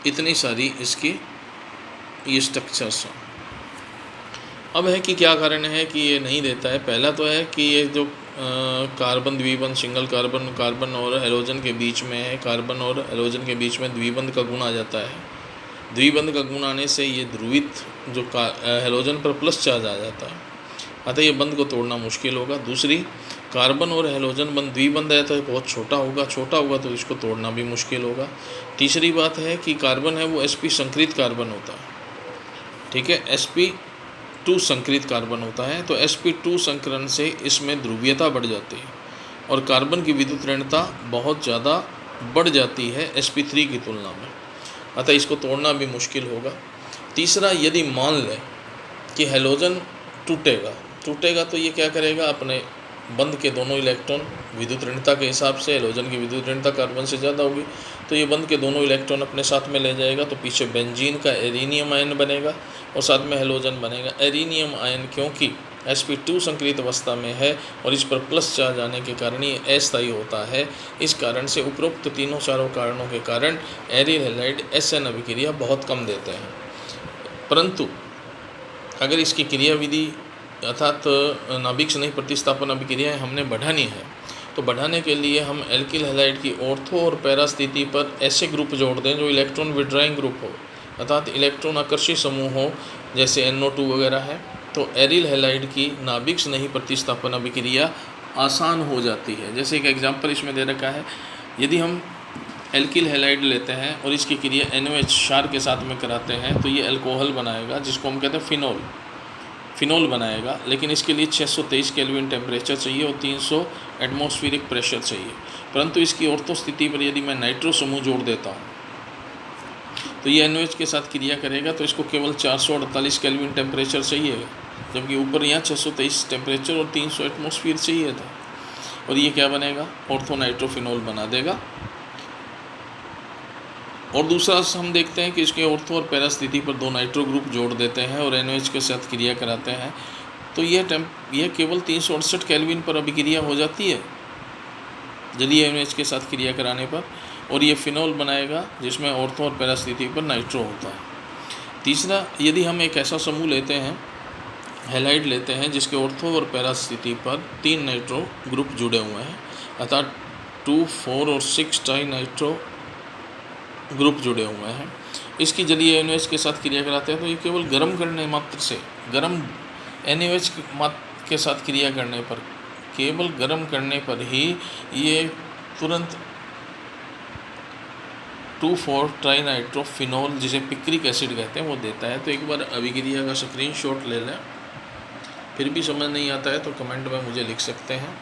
इतनी सारी इसकी ये स्ट्रक्चर्स हैं। अब है कि क्या कारण है कि ये नहीं देता है। पहला तो है कि ये जो कार्बन द्विबंध, सिंगल कार्बन और हैलोजन के बीच में है, कार्बन और हैलोजन के बीच में द्विबंध का गुण आ जाता है। द्विबंध का गुण आने से ये ध्रुवित जो हैलोजन पर प्लस चार्ज आ जाता है, अतः ये बंध को तोड़ना मुश्किल होगा। दूसरी, कार्बन और हैलोजन बंध द्विबंध है तो बहुत छोटा होगा तो इसको तोड़ना भी मुश्किल होगा। तीसरी बात है कि कार्बन है वो sp संकरित कार्बन होता है, ठीक है, sp2 संकरित कार्बन होता है, तो sp2 संकरण से इसमें ध्रुवीयता बढ़ जाती है और कार्बन की विद्युत ऋणता बहुत ज़्यादा बढ़ जाती है sp3 की तुलना में, अतः इसको तोड़ना भी मुश्किल होगा। तीसरा, यदि मान लें कि हैलोजन टूटेगा तो ये क्या करेगा, अपने बंध के दोनों इलेक्ट्रॉन विद्युत ऋणता के हिसाब से, हैलोजन की विद्युत ऋणता कार्बन से ज़्यादा होगी तो ये बंध के दोनों इलेक्ट्रॉन अपने साथ में ले जाएगा, तो पीछे बेंजीन का एरीनियम आयन बनेगा और साथ में हैलोजन बनेगा। एरीनियम आयन क्योंकि sp2 संकरित अवस्था में है और इस पर प्लस चार्ज आने के कारण ये अस्थायी होता है, इस कारण से उपरोक्त तीनों चारों कारणों के कारण एरिल हैलाइड SN अभिक्रिया बहुत कम देते हैं। परंतु अगर इसकी क्रियाविधि अर्थात नाभिक स्नेही प्रतिस्थापन अभिक्रियाएँ हमने बढ़ानी है तो बढ़ाने के लिए हम एल्किल हैलाइड की ऑर्थो और पैरा स्थिति पर ऐसे ग्रुप जोड़ दें जो इलेक्ट्रॉन विड्राइंग ग्रुप हो, अर्थात इलेक्ट्रॉन आकर्षी समूह हो, जैसे NO2 वगैरह है, तो एरिल हैलाइड की नाभिक स्नेही प्रतिस्थापन अभिक्रिया आसान हो जाती है। जैसे एक एग्जाम्पल इसमें दे रखा है, यदि हम एल्किल हैलाइड लेते हैं और इसकी क्रिया NOH क्षार के साथ में कराते हैं तो ये अल्कोहल बनाएगा जिसको हम कहते हैं फिनोल बनाएगा, लेकिन इसके लिए 623 केल्विन टेम्परेचर चाहिए और 300 एटमॉस्फेरिक प्रेशर चाहिए। परंतु इसकी ऑर्थो स्थिति पर यदि मैं नाइट्रो समूह जोड़ देता हूँ तो ये NOH के साथ क्रिया करेगा तो इसको केवल 448 केल्विन टेम्परेचर चाहिए, जबकि ऊपर यहाँ 623 टेम्परेचर और 300 एटमॉस्फेयर चाहिए था, और ये क्या बनेगा, ऑर्थो नाइट्रोफिनोल बना देगा। और दूसरा हम देखते हैं कि इसके ऑर्थो और पैरा स्थिति पर 2 नाइट्रो ग्रुप जोड़ देते हैं और NOH के साथ क्रिया कराते हैं तो यह केवल 368 केल्विन पर अभिक्रिया हो जाती है जलीय NOH के साथ क्रिया कराने पर, और ये फिनोल बनाएगा जिसमें ऑर्थो और पैरा स्थिति पर नाइट्रो होता है। तीसरा, यदि हम एक ऐसा समूह लेते हैं, हैलाइड लेते हैं जिसके ऑर्थो और पैरा स्थिति पर 3 नाइट्रो ग्रुप जुड़े हुए हैं, अर्थात 2, 4 और 6 ट्राई नाइट्रो ग्रुप जुड़े हुए हैं, इसकी जलीय NOH के साथ क्रिया कराते हैं तो ये केवल गर्म करने मात्र से, गर्म NOH के साथ क्रिया करने पर, केवल गर्म करने पर ही ये तुरंत 2,4 ट्राइनाइट्रोफिनोल जिसे पिक्रिक एसिड कहते हैं वो देता है। तो एक बार अभिक्रिया का स्क्रीनशॉट ले लें, फिर भी समझ नहीं आता है तो कमेंट में मुझे लिख सकते हैं।